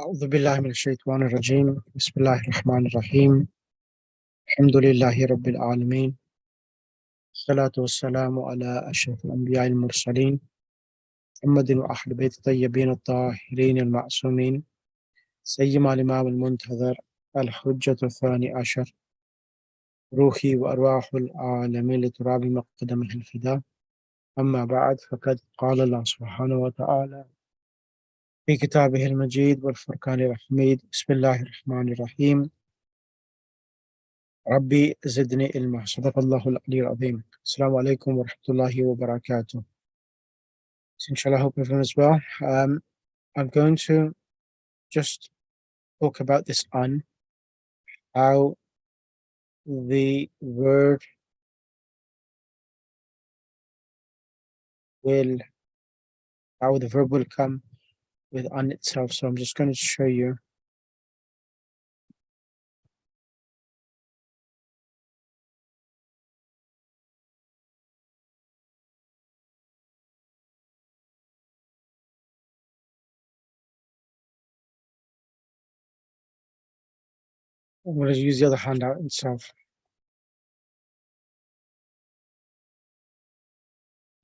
أعوذ بالله من الشيطان الرجيم بسم الله الرحمن الرحيم الحمد لله رب العالمين الصلاة والسلام على أشرف الأنبياء المرسلين محمد وأهل بيت الطيبين الطاهرين المعصومين سيما الإمام المنتظر الحجة الثاني عشر روحي وأرواح العالمين لتراب مقدمه الفداء أما بعد فقد قال الله سبحانه وتعالى في كتابه المجيد والفرقان الحميد بسم الله الرحمن الرحيم ربي زدني علما صدق الله العلي العظيم. Assalamu alaikum wa rahmatullahi wa barakatuh. So inshallah, I hope everyone's well. I'm going to just talk about this how the word will come with an itself. So I'm just going to show you. I'm going to use the other handout itself.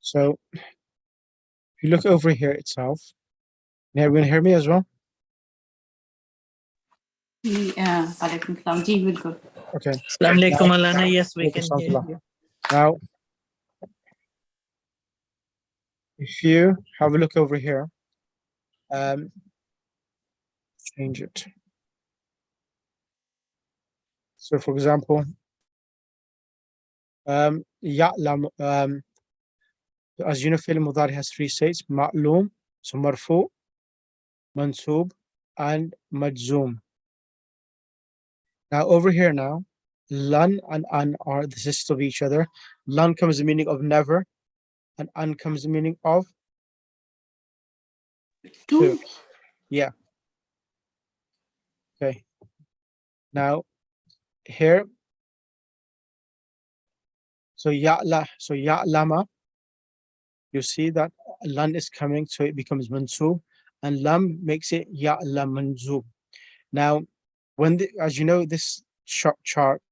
So if you look over here itself, can everyone hear me as well? Yeah, alaikum salam. Ji, bilkul. Okay. Assalamu alaikum, Alana. Yes, we can hear you. Now, if you have a look over here, change it. So, for example, ya'lam, as you know, fi'l mudari has three states: ma'lum, so marfu, mansub, and majzoom. Now, over here now, lan and an are the sisters of each other. Lan comes the meaning of never, and an comes the meaning of two. Yeah. Okay. Now, here, so ya'lama, you see that lan is coming, so it becomes mansub, and lam makes it ya'lam manzub. Now, as you know, this chart,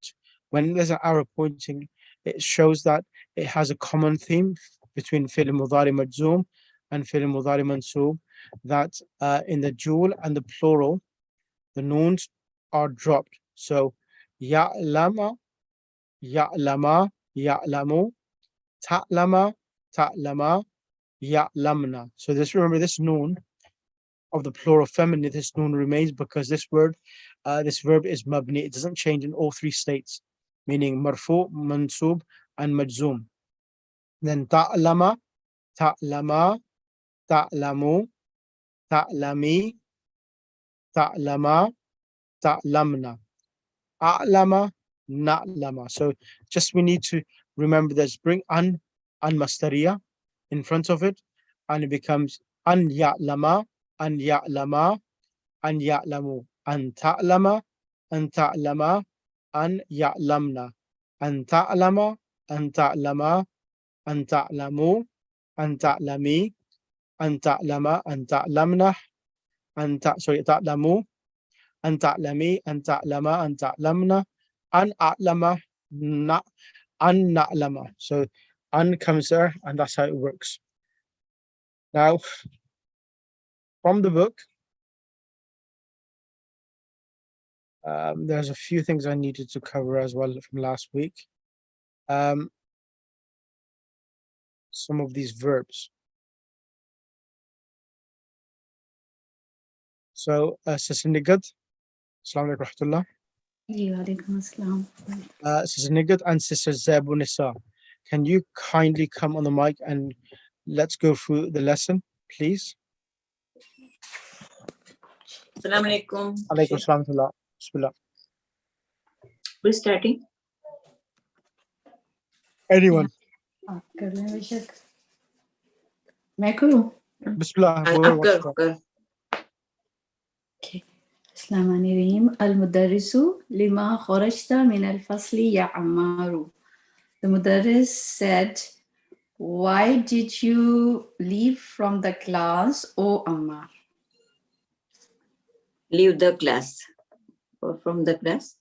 when there's an arrow pointing, it shows that it has a common theme between fi'l mudari majzoom and fi'l mudari mansub, that in the dual and the plural, the nouns are dropped. So, ya'lama, ya'lama, ya'lamu, ta'lama, ta'lama, ya'lamna. So just remember this noon of the plural feminine, this noon remains because this verb is mabni. It doesn't change in all three states, meaning marfu, mansub, and majzoom. Then ta'lama, ta'lama, ta'lamu, ta'lami, ta'lama, ta'lamna, a'lama, na'lama. So just we need to remember this. Bring an mastariya in front of it, and it becomes an ya'lama, an ya'lama, an ya'lamu, an ta'lama, an ta'lama, an ya'lamna, an ta'lama, an ta'lama, an ta'lamu, an ta'lami, an ta'lama, an ta'lamna, ta'lamu, an ta'lami, an ta'lama, an ta'lamna, an a'lama, an na'lama. So an comes there, and that's how it works. Now, from the book, there's a few things I needed to cover as well from last week. Some of these verbs. So, Sister Nigad, Assalamu alaikum rahmatullah. Sister Nigad and Sister Zabunisa, can you kindly come on the mic and let's go through the lesson, please? Assalamu alaikum. Alaikum assalam wa rahmatullah. Bismillah. Who's starting? Anyone? Bismillah. Okay. Bismillahirrahmanirrahim. Al-Mudarrisu lima kharajta min al-fasli ya Ammaru. The Mudarris said, why did you leave from the class, O Ammar? Leave the class. Or from the class.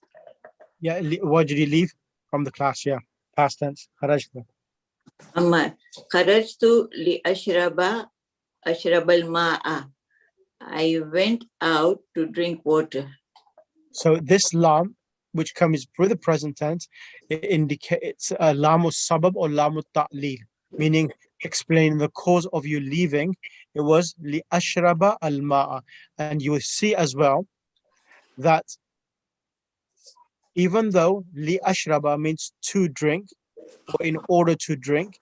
Yeah, why did you leave from the class? Yeah, past tense. خرجت. أما خرجت لأشرب الماء. I went out to drink water. So this lam, which comes with the present tense, it indicates lamu sabab or lamu ta'lil, meaning explaining the cause of you leaving. It was li ashraba al ma'a, and you will see as well that even though li ashraba means to drink or in order to drink,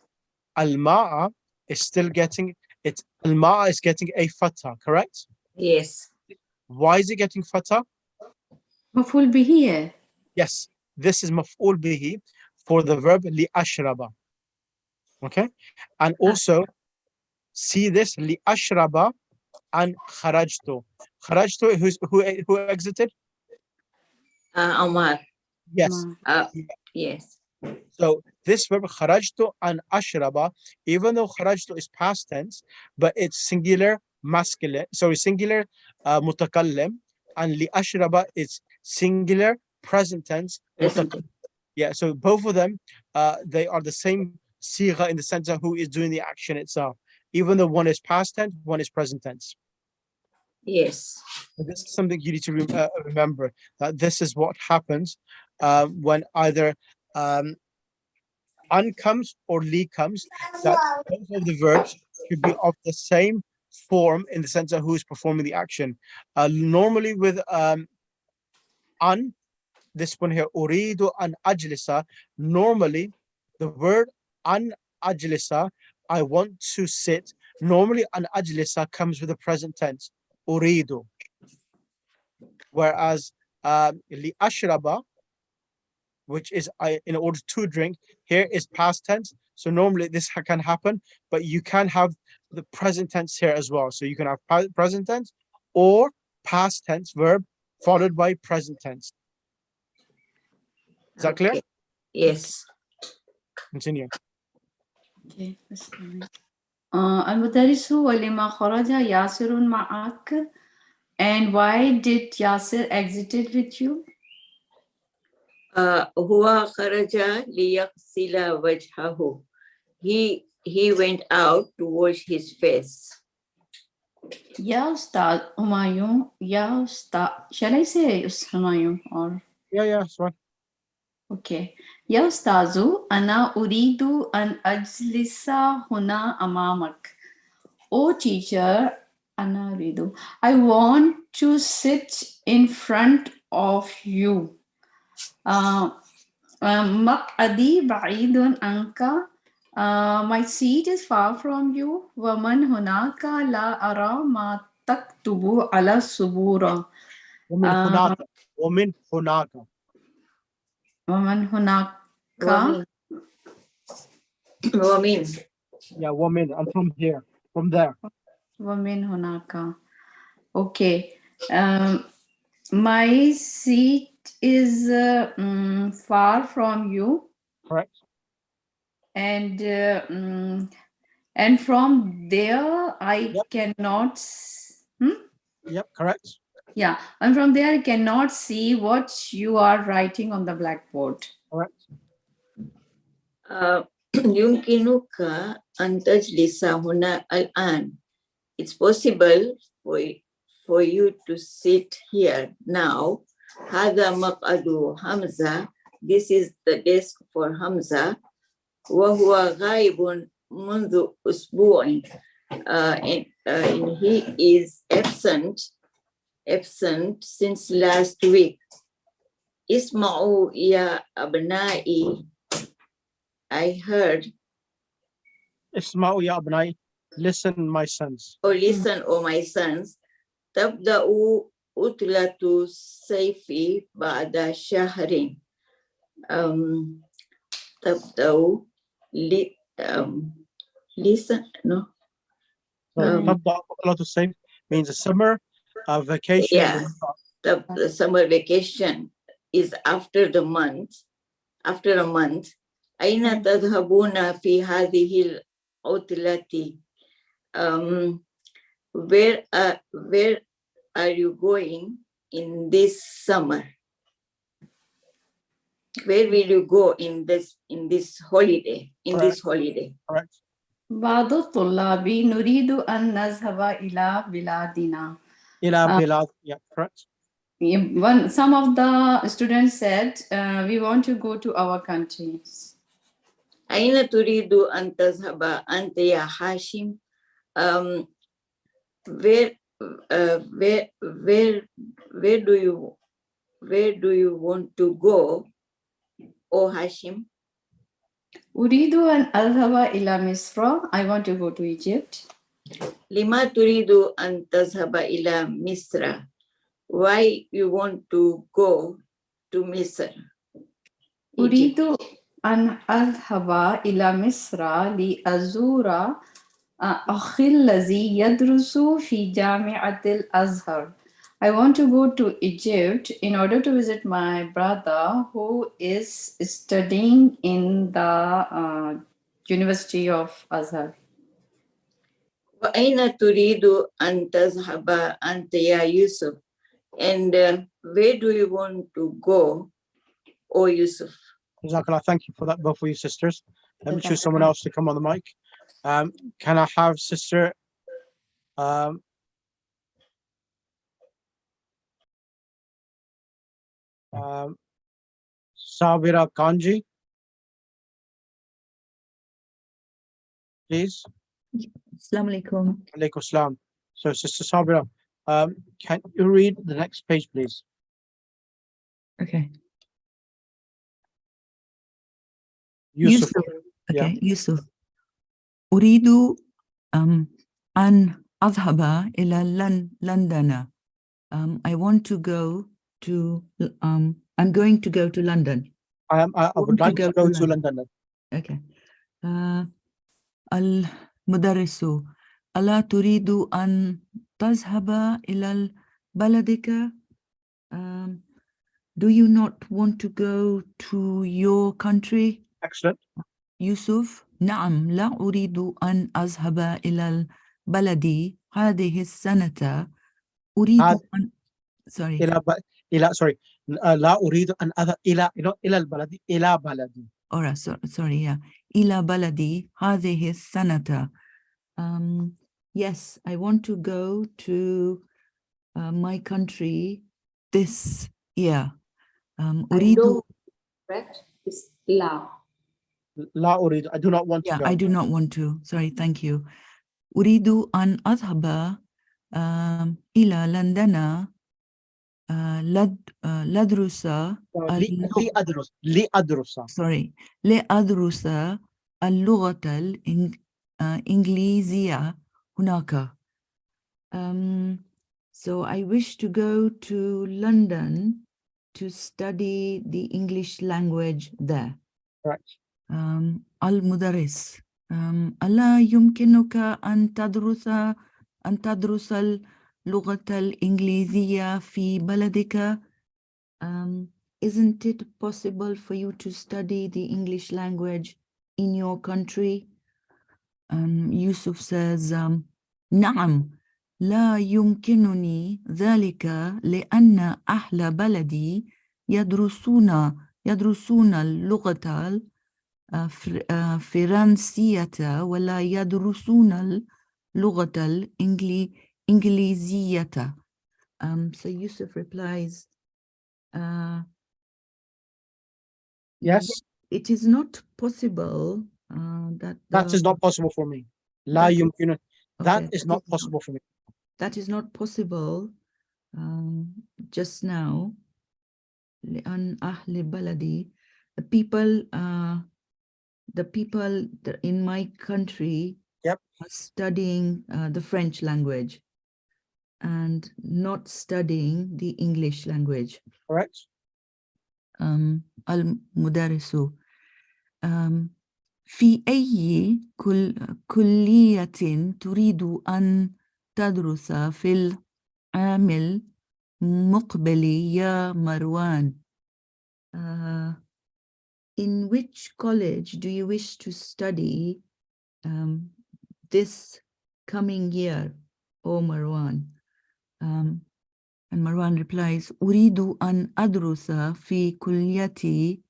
al ma'a is still getting it. Al ma'a is getting a fatha, correct? Yes. Why is it getting fatha? مفعول به. Yes, this is maf'ul bihi for the verb li ashraba. Okay, and also see this li ashraba and kharajtu. Kharajtu, who exited? Omar. Yes. Yes. So this verb kharajtu and ashraba, even though kharajtu is past tense, but it's singular masculine, sorry, singular mutakallim, and li ashraba is singular present tense mutakallim. Yeah, so both of them, they are the same sigha in the sense of who is doing the action itself. Even though one is past tense, one is present tense. Yes. But this is something you need to remember, that this is what happens when either an comes or li comes, that both of the verbs should be of the same form in the sense of who is performing the action. Normally with an, this one here, uridu an ajlisa, normally the word an ajlisa, I want to sit, normally an ajlisa comes with the present tense, uridu. Whereas li ashraba, which is in order to drink, here is past tense. So normally this can happen, but you can have the present tense here as well. So you can have present tense or past tense verb followed by present tense. Is that clear? Yes. Continue. Okay. المدرس ولما خرج ياسر معك. And why did Yasir exited with you? هو خرج ليغسل وجهه. He went out to wash his face. Ya Ustad Humayun, Ya Ustad. Shall I say Humayun or? Yeah, it's fine. Okay. Ya Ustazu, ana uridu an ajlisa huna amamak. Oh teacher, ana uridu. I want to sit in front of you. مقعدي بعيد عنك. My seat is far from you. ومن هناك لا أرى ما تكتب على السبورة. ومن هناك. ومن هناك. ومن هناك. ومن. Yeah, woman. I'm from here. From there. ومن هناك. Okay. My seat is far from you. Correct. And from there I cannot. Yep, correct. Yeah, and from there I cannot see what you are writing on the blackboard. Correct. يمكنك أن تجلس هنا الآن. It's possible for you to sit here now. هذا مقعد حمزة. This is the desk for Hamza. وهو غائب منذ أسبوع. And he is absent since last week. اسمعوا يا أبنائي. I heard. اسمعوا يا أبنائي. Listen, my sons. Or listen, O my sons. تبدأ عطلة الصيف بعد شهر. تبدأ listen, no. تبدأ عطلة الصيف means a summer vacation. Yeah, the summer vacation is after a month. أين تذهبون في هذه العطلة? Where are you going in this summer? Where will you go in this holiday? Correct. Holiday. Correct. بعض الطلاب نريد أن نذهب إلى بلادنا. إلى بلاد. Yeah, correct. Some of the students said, we want to go to our countries. أين تريد أن تذهب أنت يا هاشم? Where do you want to go, O Hashim? أريد أن أذهب إلى مصر. I want to go to Egypt. لما تريد أن تذهب إلى مصر? Why you want to go to مصر? أريد أن أذهب إلى مصر لأزور أخي الذي يدرس في جامعة الأزهر. I want to go to Egypt in order to visit my brother who is studying in the University of Azhar. وأين تريد أن تذهب أنت يا يوسف? And where do you want to go, O Yusuf? Jazakallah, thank you for that, both of you sisters. Let me choose someone else to come on the mic. Can I have sister Sabira Kanji, please? Assalamu alaikum. Alaikum salam. So, Sister Sabira, can you read the next page, please? Okay. Yusuf. Okay, Yusuf. أريد أن أذهب إلى لندن. I want to go to I'm going to go to London. I would like to go to London. Okay. المدرس ألا تريد أن تذهب إلى بلدك? Do you not want to go to your country? Excellent. يوسف نعم لا أريد أن أذهب إلى بلدي هذه السنة. أريد أن sorry sorry لا أريد أن أذهب إلى البلد إلى بلدي. Alright, sorry, yeah. إلى بلدي هذه السنة. Yes, I want to go to my country this year. أريد Correct. Is la. لا أريد. I do not want to Yeah, go. I do not want to. Sorry, thank you. أريد أن أذهب إلى لندن لأدرس لأدرس اللغة الإنجليزية هناك. So I wish to go to London to study the English language there. Right. المدرس ألا يمكنك أن تدرس اللغة الإنجليزية في بلدك? Isn't it possible for you to study the English language in your country? Yusuf says, نعم لا يمكنني ذلك لأن أهل بلدي يدرسون اللغة الفرنسية ولا يدرسون اللغة الإنجليزية. So Yusuf replies, yes, it is not possible that is not possible for me. لا يمكن. That is not possible for me. That is not possible just now. لأن أهل بلدي, the people in my country Yep. are studying the French language and not studying the English language. Correct. المدرس في أي كلية تريد أن تدرس في العام المقبل يا مروان? In which college do you wish to study this coming year, O Marwan? And Marwan replies, أريد أن أدرس في كلية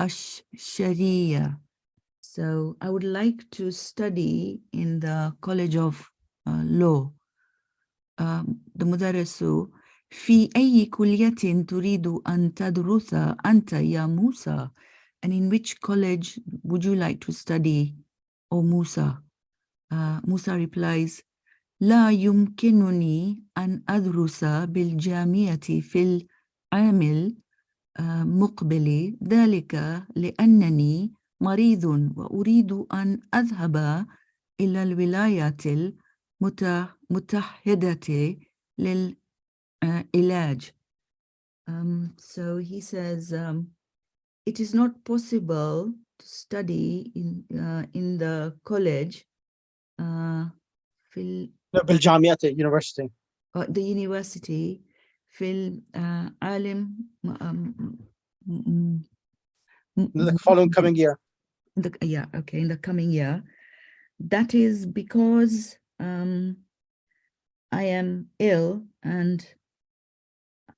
الشريعة. So I would like to study in the College of Law. The مدرس في أي كلية تريد أن تدرس أنت يا موسى? And in which college would you like to study, O Musa? Musa replies, لا يمكنني أن أدرس بالجامعة في العام المقبل، ذلك لأنني مريض وأريد أن أذهب إلى الولايات المتحدة للعلاج. So he says, it is not possible to study in the college في بالجامعة university. the university في العالم The following coming year. in the coming year. That is because I am ill and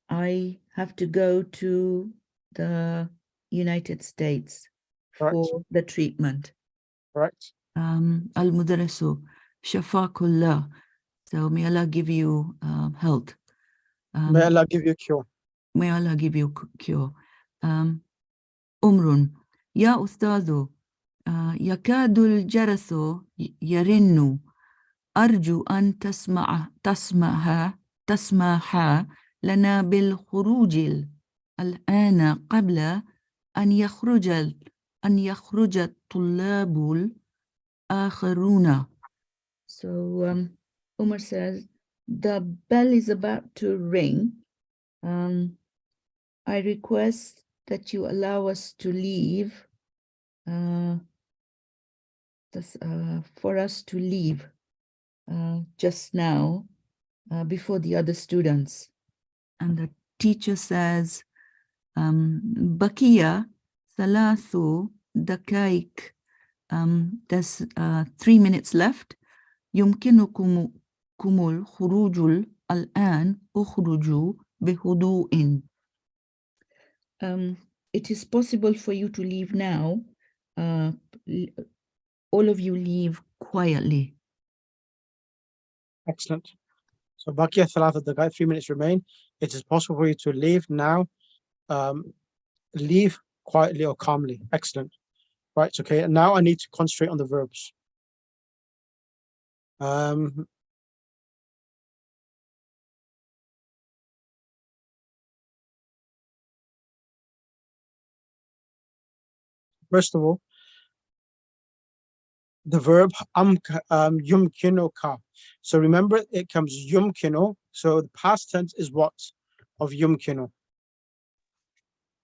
I have to go to the United States for the treatment. Correct. Al-Mudarrisu, Shafakullah. So may Allah give you health. May Allah give you a cure. May Allah give you cure. Umrun, Ya Ustadu, yakadu al-jarasu yarinnu. أرجو أن تسمح لنا بالخروج الآن قبل أن يخرج الطلاب الآخرون. So Umar says, the bell is about to ring. I request that you allow us to leave, for us to leave just now before the other students. And the teacher says, Bakia Salathu Dakaik, there's 3 minutes left. يمكنكم الخروج الآن اخرجوا بهدوء. It is possible for you to leave now. All of you leave quietly. Excellent. So Bakia Thalatha Dakai, 3 minutes remain. It is possible for you to leave now. Leave quietly or calmly. Excellent. Right, okay. And now I need to concentrate on the verbs. First of all, the verb yumkinuka. So remember, it comes yumkinu. So the past tense is what of yumkinu?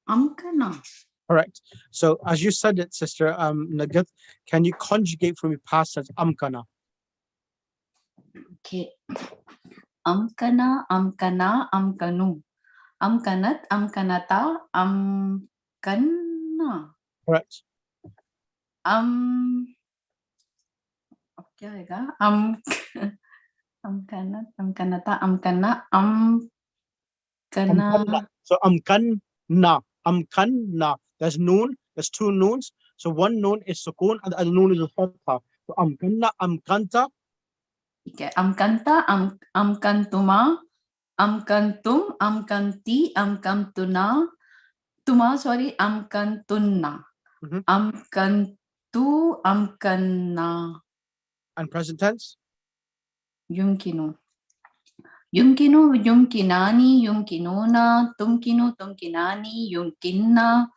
Amkana. Correct. So as you said it, sister Nagat, can you conjugate from your past tense amkana? Okay. Amkana, amkana, amkanu. Amkanat, amkanata, amkanna. Correct. क्या आएगा? Amkanat, amkanata, amkanna, amkanna. So amkanna. There's noon. There's 2 noons. So one noon is sukun and the other noon is a fatha. So amkanna, amkanta. Okay. Amkanta, amkantuma, amkantum, amkanti, amkamtuna. Tuma, sorry, amkantunna. Amkantu, amkanna. And present tense? Yumkinu. Yumkinu, yumkinani, yumkinuna, tumkinu, tumkinani, yumkinna,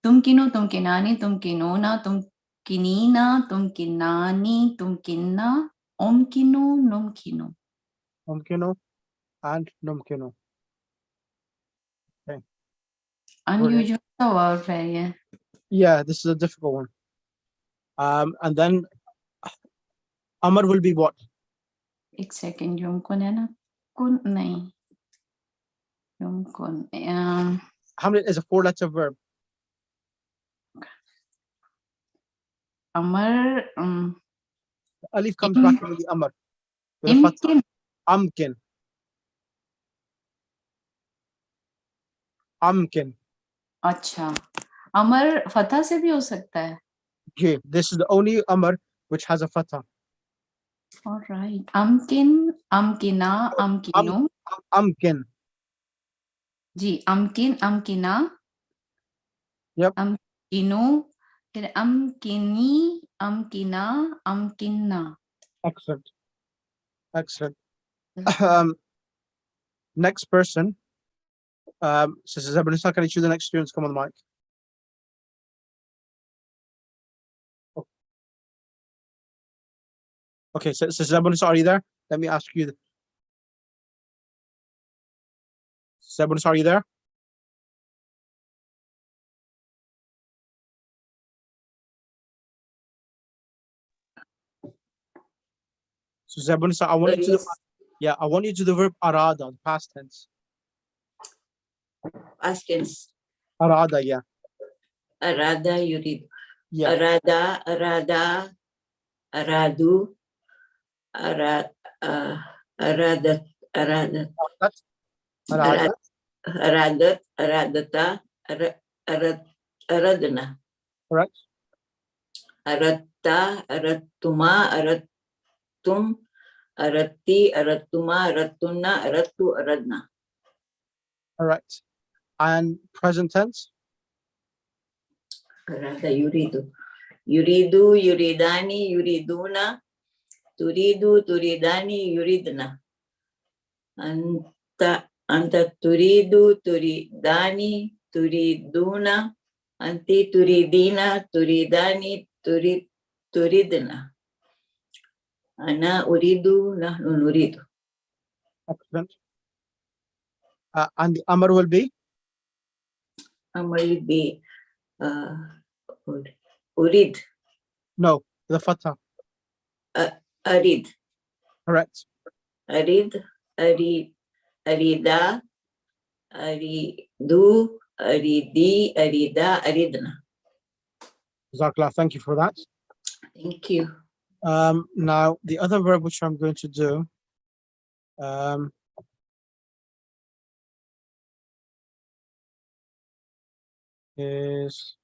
tumkinu, tumkinani, tumkinuna, tumkinina, tumkinani, tumkinna, omkinu, numkinu. Mumkinu and numkinu. Okay. Unusual word, yeah. Yeah, this is a difficult one. And then Amar will be what? एक second yumkun है ना kun नहीं yumkun Hamlet is a 4-letter verb. Amar The alif comes back into the Amar. imkin Amkin. Amkin. अच्छा, अमर फतह से भी हो सकता है. Okay, this is the only amr which has a fatha. All right. Amkin, amkina, amkinu. Amkin. Ji, amkin, amkina. Yep. Amkinu. फिर amkini, amkina, amkinna. Excellent. Excellent. Next person. Sister Zabanisa, can you choose the next students? Come on the mic. Okay, so Sister Zabanisa, are you there? Let me ask you. Zabanisa, are you there? So Zabanisa, I want you to I want you to do the verb arada, past tense. Past tense. Arada, yeah. Arada, yurid. Yeah. Arada, arada, aradu, aradat, Aradat. aradat, aradata, aradana. Correct. Aratta, arattuma, arattum, aratti, arattuma, arattuna, arattu, aradna. All right. And present tense? Arada, yuridu. Yuridu, yuridani, yuriduna, turidu, turidani, yuridna. Anta turidu, turidani, turiduna, anti turidina, turidani, turidna. Ana uridu, nahnu nuridu. Excellent. And the amr will be? Amr will be urid. No, the fatha. Arid. Correct. Arid, arida, aridu, aridi, arida, aridna. Jazakallah, thank you for that. Thank you. Now the other verb which I'm going to do is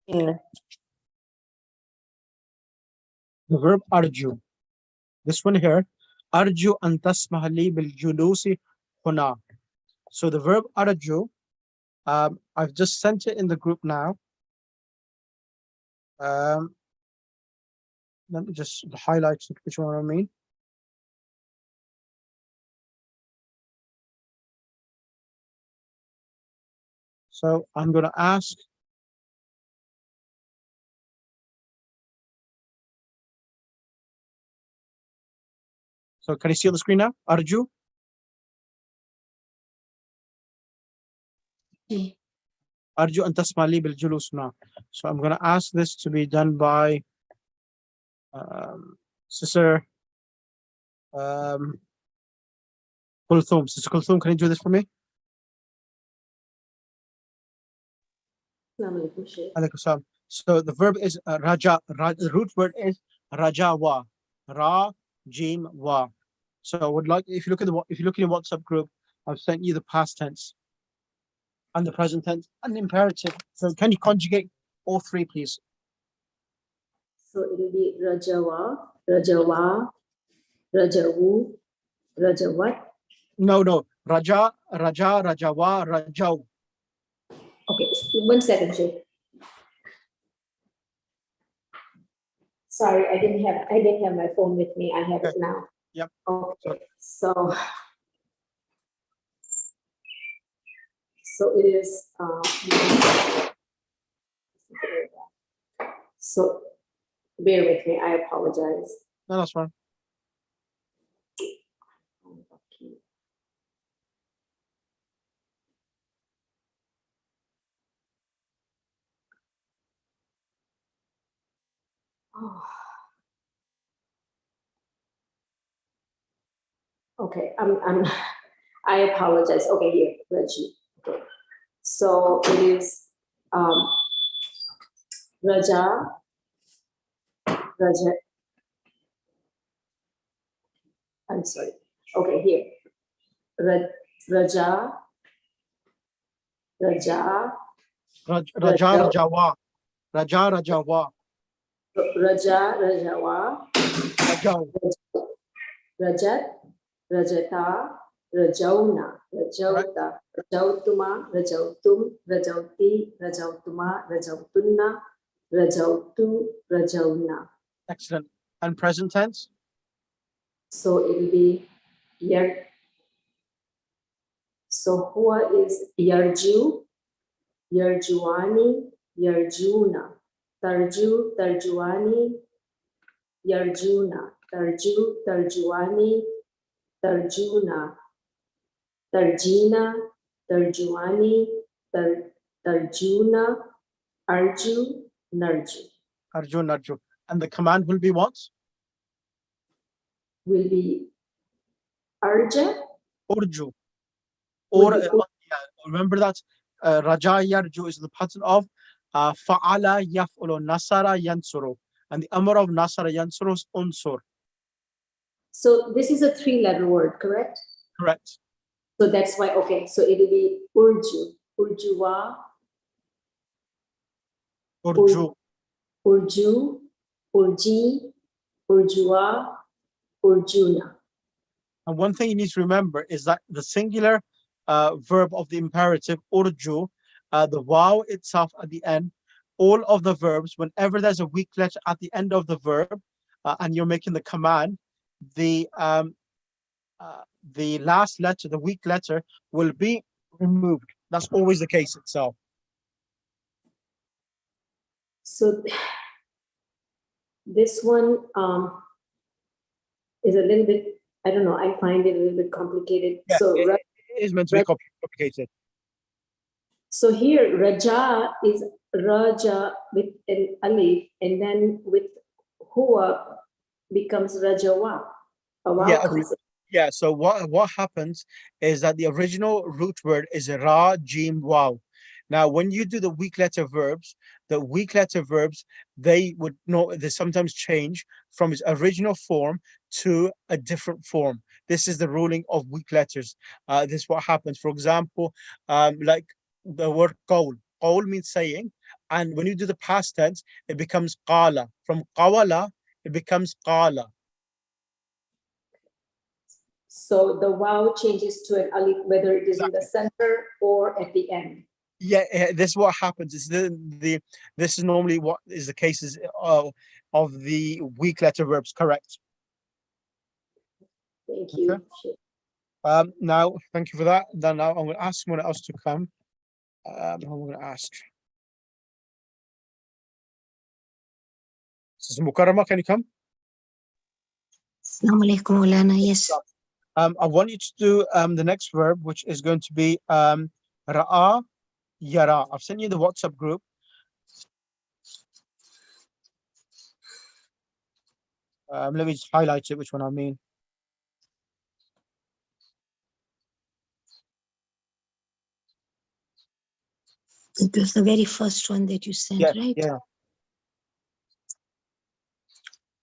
the verb arju. This one here, arju an tasmah li bil julusi huna. So the verb arju, I've just sent it in the group now. Let me just highlight which one I mean. So I'm going to ask. So can you see on the screen now? Arju? Arju an tasmah li bil julus huna. So I'm going to ask this to be done by Sister Kulthum. Sister Kulthum, can you do this for me? Alaikum salam. So the verb is raja. The root word is rajawa. Ra, jim, wa. So I would like, if you look in your WhatsApp group, I've sent you the past tense and the present tense and the imperative. So can you conjugate all three, please? So it will be rajawa, rajawa, rajawu, rajawat. No. Raja, rajawa, rajaw. Okay, 1 second, Jay. Sorry, I didn't have my phone with me. I have it now. Yep. Okay, so it is so bear with me, I apologize. No, that's fine. Okay, I apologize. Okay, here, Reggie. Okay. So it is Raja, I'm sorry. Okay, here. Raja, Raja Rajawa. Rajawa. Rajawa, Rajaw. Rajat, Rajata, Rajauna, Rajauta, Rajautuma, Rajautum, Rajauti, Rajautuma, Rajautunna, Rajautu, Rajauna. Excellent. And present tense? So it will be Yar. So Hua is Yarju, Yarjuani, Yarjuna, Tarju, Tarjuani, Yarjuna, Tarju, Tarjuani, Tarjuna, Tarjina, Tarjuani, Tarjuna, Arju, Narju. Arjun. And the command will be what? Will be Arja. Urju. Will Or be remember that Raja Yarju is the pattern of Fa'ala Yaf'ulu Nasara Yansuru. And the Amr of Nasara Yansuru is Unsur. So this is a 3-letter word, correct? Correct. So that's why, okay, so it will be Urju, Urjuwa, Urju. Urju, Urji, Urjua, Urjuna. And one thing you need to remember is that the singular verb of the imperative, urju, the waw itself at the end, all of the verbs, whenever there's a weak letter at the end of the verb, and you're making the command, the last letter, the weak letter, will be removed. That's always the case itself. So this one is a little bit, I don't know, I find it a little bit complicated. Yeah, so it is meant to be complicated. So here, Raja is Raja with an alif, and then with Hua becomes Rajawa. A wow comes. Yeah, so what happens is that the original root word is ra, jim, waw. Now, when you do the weak letter verbs, they sometimes change from its original form to a different form. This is the ruling of weak letters. This is what happens. For example, like the word qawl. Qawl means saying, and when you do the past tense, it becomes qala. From qawala, it becomes qala. So the wow changes to an alif, whether it is in the center or at the end. Yeah, this is what happens. Is this is normally what is the cases of the weak letter verbs. Correct. Thank you. Okay. Now, thank you for that. Then now I'm going to ask someone else to come. I'm going to ask. Sister Mukarrama, can you come? Assalamu alaikum, Maulana. Yes. I want you to do the next verb, which is going to be ra'a yara. I've sent you the WhatsApp group. Let me just highlight it, which one I mean. It was the very first one that you sent, right? Yeah.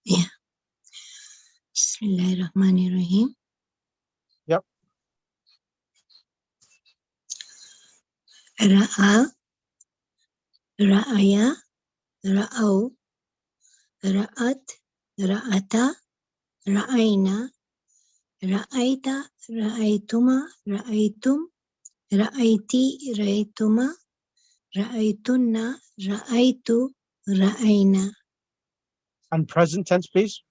Yeah. Bismillahirrahmanirrahim. Yep. Ra'a, ra'aya, ra'au, ra'at, ra'ata, ra'ayna, ra'aita, ra'aytuma, ra'aytum, ra'ayti, ra'aytuma, ra'aytunna, ra'aytu, ra'ayna. And present tense, please.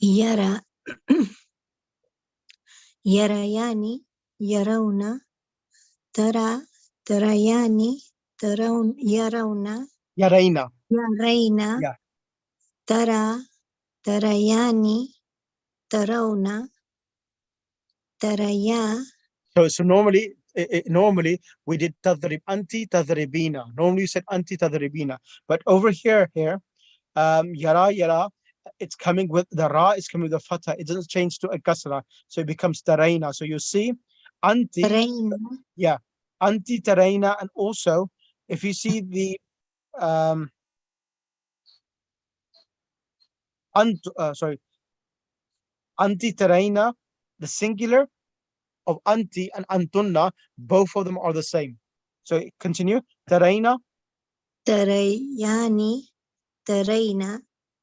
Yara, yarayani, yarawna, tara, tarayani, yarawna, Yaraina. yarayna, Yeah. tara, tarayani, tarawna, taraya. So normally we did tadrib, anti tadribina. Normally you said anti tadribina, but over here Yara, yara, it's coming with the ra is coming with the fatha. It doesn't change to a kasra, so it becomes taraina. So you see, anti, Rain. yeah, anti taraina, and also if you see the sorry, anti taraina, the singular of anti and antunna, both of them are the same. So continue. Taraina, Tarayani. Tarayna.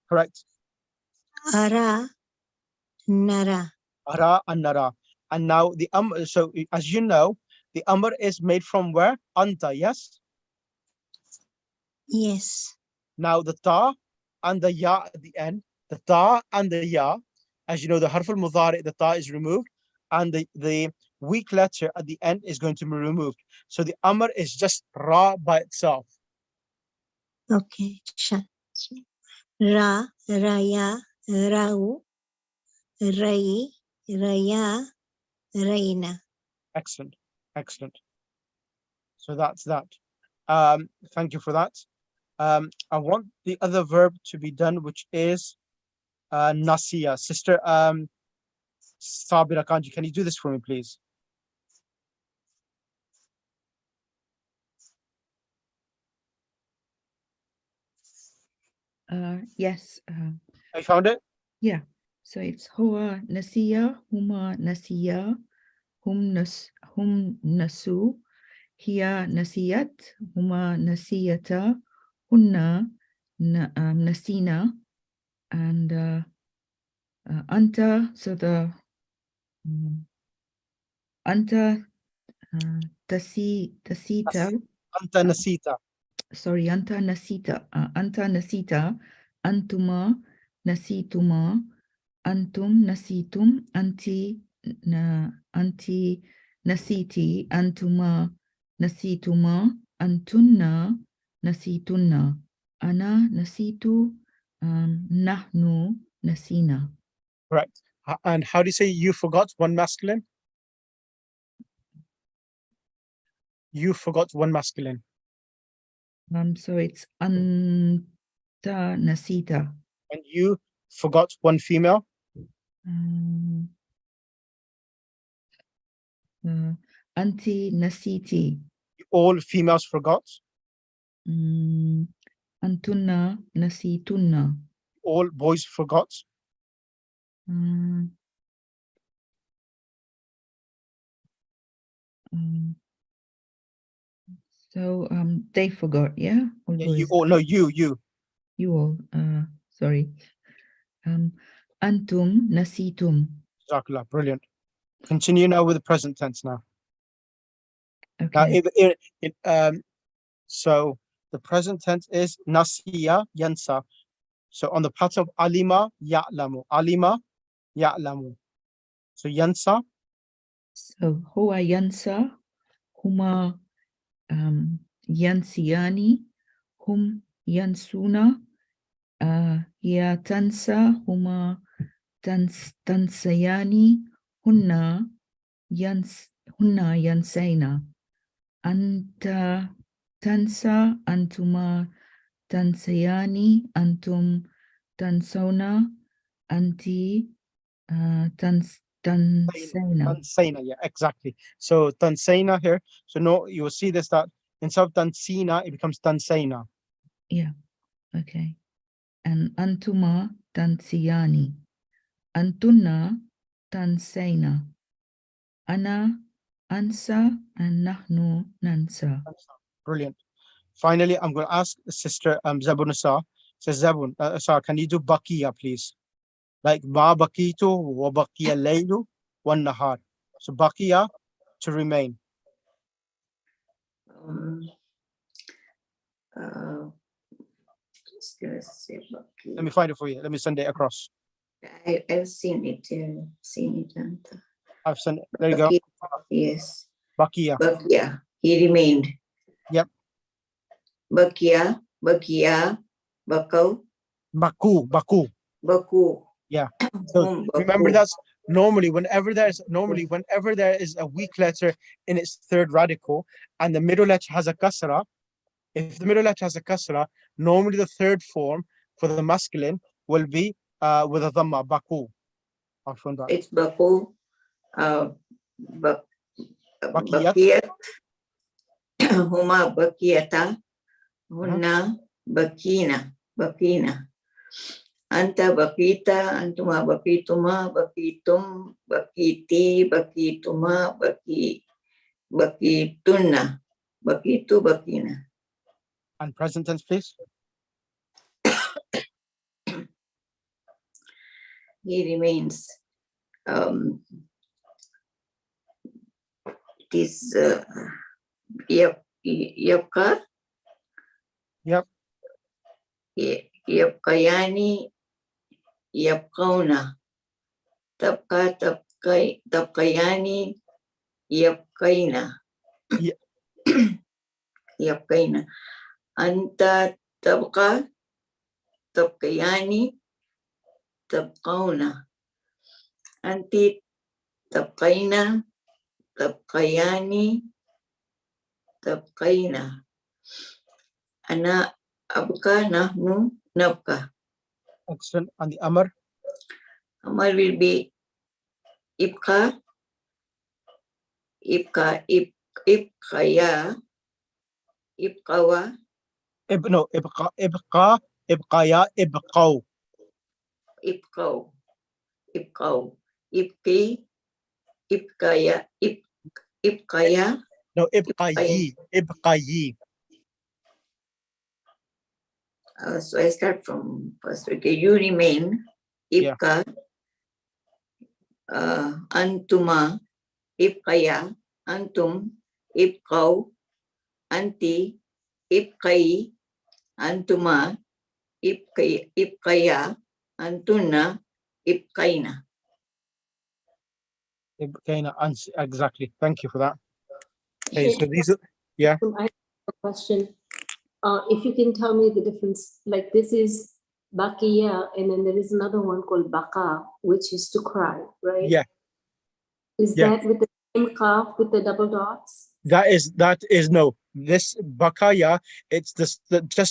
correct. Ara. Nara. Ara and nara. And now the so as you know, the amr is made from where? Anta, yes? Yes. Now the ta and the ya at the end, the ta and the ya, as you know, the harf al-mudari, the ta is removed, and the weak letter at the end is going to be removed. So the amr is just ra by itself. Okay. Ra. Raya. Rau. Rai. Raya. Raina. Excellent, excellent. So that's that. Thank you for that. I want the other verb to be done, which is nasiya. Sister Sabira Kanji, can you do this for me, please? Yes. I found it. Yeah. So it's huwa nasiya, huma nasiya, hum nasu, hiya nasiyat, huma nasiyata, hunna nasina, and anta. So the anta tasita. Anta nasita. Sorry, anta nasita, antuma nasituma, antum nasitum, anti nasiti, antuma nasituma, antunna nasitunna, ana nasitu, nahnu nasina. Correct. And how do you say you forgot one masculine? You forgot one masculine. So it's anta nasita. And you forgot one female. Anti nasiti. All females forgot. Antunna nasitunna. All boys forgot. So they forgot, yeah? All Yeah, boys. you all. No, you. You all. Sorry. Antum nasitum. Jazakallah, brilliant. Continue now with the present tense now. Okay. Now, so the present tense is nasiya yansa. So on the part of alima ya'lamu. Alima ya'lamu. So yansa. So huwa yansa, huma yansiyani, hum yansuna, hiya tansa, huma tansayani, hunna yansaina, anta tansa, antuma tansayani, antum tansona, anti tansayna. Tansaina, yeah, exactly. So tansaina here. So no, you will see this that instead of tansina, it becomes tansaina. Yeah, okay. And antuma tansiyani, antunna tansaina, ana ansa, and nahnu nansa. Brilliant. Finally, I'm going to ask Sister Zabun Asa. Says Zabun, Asa, can you do bakiya, please? Like ma bakitu wa bakiya laylu wan nahar. So bakiya, to remain. Just give us a second. Let me find it for you. Let me send it across. I've seen it. I've sent it. There you go. Yes. Bakiya. Bakia. He remained. Yep. Bakia. Bakau. Baku. Yeah. So remember that's normally whenever there is a weak letter in its third radical and the middle letter has a kasra, if the middle letter has a kasra, normally the third form for the masculine will be with a dhamma, baku. I'll find that. It's Baku, Bakiyat. Bakiyat, Huma Bakiyata, Hunna Bakina, Bakina. Anta Bakita, Antuma Bakituma, Bakitum, Bakiti, Bakituma, Bakituna, Bakitu, Bakina. And present tense, please. He remains. It is Yapka. Yep. Yapkayani, Yapkauna. Tapkayani, Yapkaina. Yeah. Yapkaina. Anta tabka, Tapkayani, Tapkauna. Anti Tapkaina, Tapkayani, Tapkaina. Ana abka, nahnu, nabka. Excellent. And the amr. Amar will be Ibka, Ibkaya, Ibkawa, No, ibqaya, ibqaw. Ibkau, Ibki, Ibkaya, Ibkaya. No, ibqayi. So I start from first. Okay, you remain. Ibka, Antuma, Ibkaya, Antum, Ibkau, Anti, Ibkai, Antuma, Ibkaya, Antuna, Ibkaina. Exactly. Thank you for that. Okay, so these are, yeah. I have a question. If you can tell me the difference, like this is bakiya, and then there is another one called baka, which is to cry, right? Yeah. Is Yeah. that with the same kaf with the double dots? That is no. This bakaya, it's just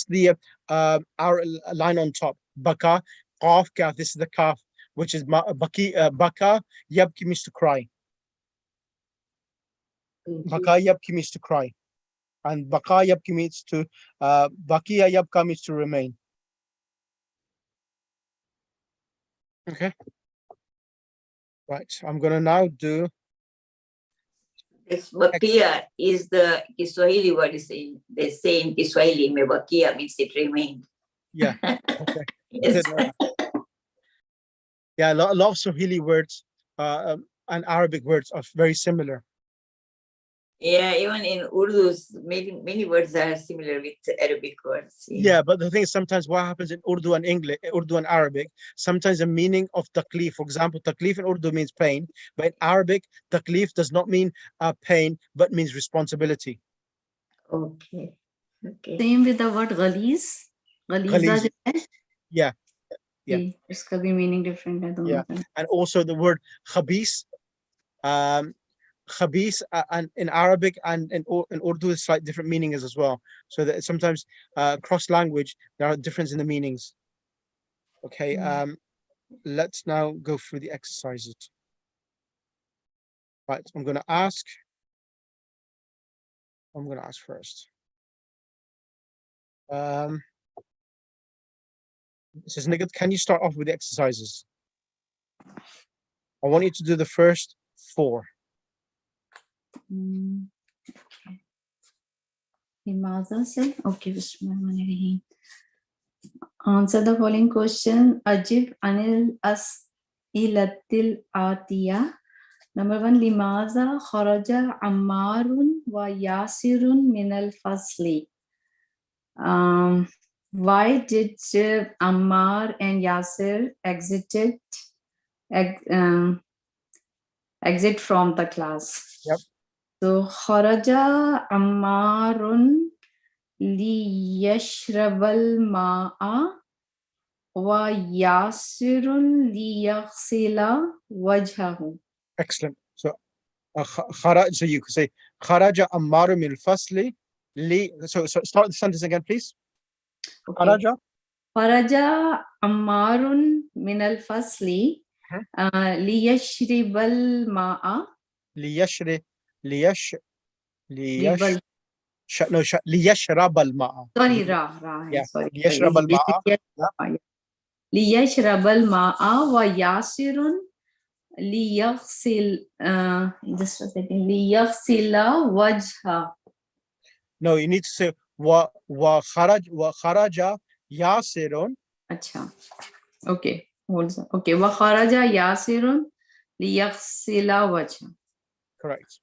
the our line on top. Baka, qaf, kaf. This is the kaf, which is baka, yabki means to cry. Baka yabki means to cry. And baka yabki means to bakiya yabka means to remain. Okay. Right. I'm gonna now do. This bakia is the Kiswahili word is saying. They say in Kiswahili, me bakia means it remained. Yeah. Okay. Yes. Yeah, a lot of Swahili words and Arabic words are very similar. Yeah, even in Urdu, many words are similar with Arabic words. Yeah, but the thing is, sometimes what happens in Urdu and English, Urdu and Arabic, sometimes the meaning of taklif, for example, taklif in Urdu means pain, but in Arabic, taklif does not mean pain, but means responsibility. Okay. Okay. Same with the word ghalis. Ghaliza जो है, Yeah. Yeah. जी, उसका भी meaning different है दोनों Yeah. का. And also the word khabis, khabis, and in Arabic and in Urdu is slight different meanings as well. So that sometimes cross language there are differences in the meanings. Okay, let's now go through the exercises. Right, I'm going to ask first. Says Nighat, can you start off with the exercises? I want you to do the first 4. Okay. Limaza se? Okay, Bismillah. Answer the following question. Ajib anil as'ilatil atiya. Number 1, Limaza kharaja Ammarun wa Yasirun min al-fasli. Why did Ammar and Yasir exit from the class? Yep. So kharaja Ammarun liyashrabal ma'a wa Yasirun liyaghsila wajhahu. Excellent. So so you could say kharaja Ammar min al-fasli li. So start the sentence again, please. Okay. Kharaja. Faraja Ammarun min al-fasli liyashribal ma'a. ليشرب ليش Ribal. ليشرب الماء. Sorry, Ra. Yeah. Sorry. ليشرب الماء. Yeah. Liyashrabal ma'a wa yasirun liyaghsil. Just a second. Liyaghsila wajha. No, you need to say وخرج ياسر. Acha. Okay. Hold on. Okay. Wa kharaja yasirun liyaghsila wajha. Correct.